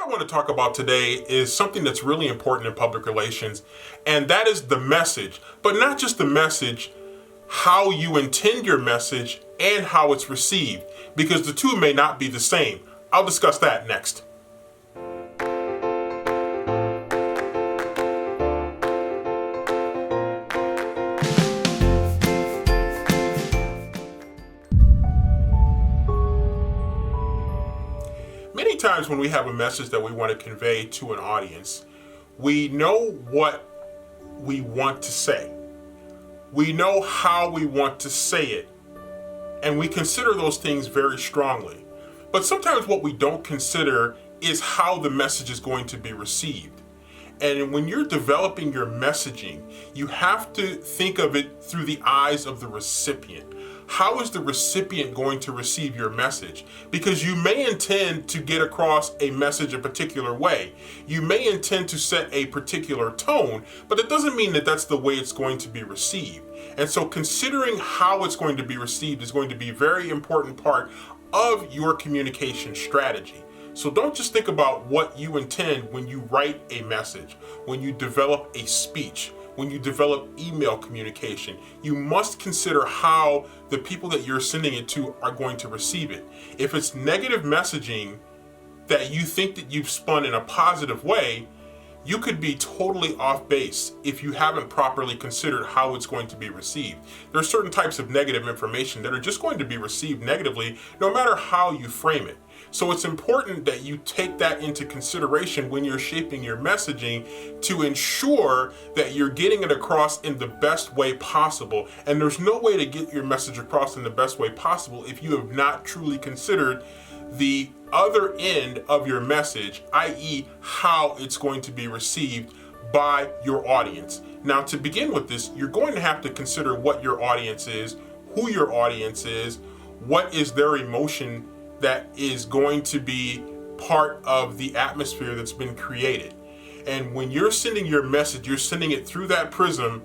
I want to talk about today is something that's really important in public relations, and that is the message. But not just the message, how you intend your message and how it's received, because the two may not be the same. I'll discuss that next. Many times when we have a message that we want to convey to an audience, we know what we want to say. We know how we want to say it, and we consider those things very strongly. But sometimes what we don't consider is how the message is going to be received. And when you're developing your messaging, you have to think of it through the eyes of the recipient. How is the recipient going to receive your message? Because you may intend to get across a message a particular way. You may intend to set a particular tone, but it doesn't mean that that's the way it's going to be received. And so considering how it's going to be received is going to be a very important part of your communication strategy. So don't just think about what you intend when you write a message, when you develop a speech, when you develop email communication. You must consider how the people that you're sending it to are going to receive it. If it's negative messaging that you think that you've spun in a positive way, you could be totally off base if you haven't properly considered how it's going to be received. There are certain types of negative information that are just going to be received negatively no matter how you frame it. So it's important that you take that into consideration when you're shaping your messaging to ensure that you're getting it across in the best way possible. And there's no way to get your message across in the best way possible if you have not truly considered the other end of your message, i.e., how it's going to be received by your audience. Now, to begin with this, you're going to have to consider what your audience is, who your audience is, what is their emotion that is going to be part of the atmosphere that's been created. And when you're sending your message, you're sending it through that prism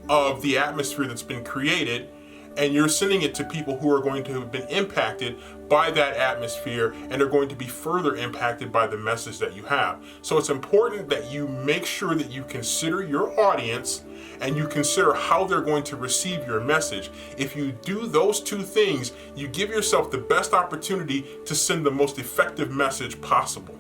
of the atmosphere that's been created, and you're sending it to people who are going to have been impacted by that atmosphere and are going to be further impacted by the message that you have. So it's important that you make sure that you consider your audience and you consider how they're going to receive your message. If you do those two things, you give yourself the best opportunity to send the most effective message possible.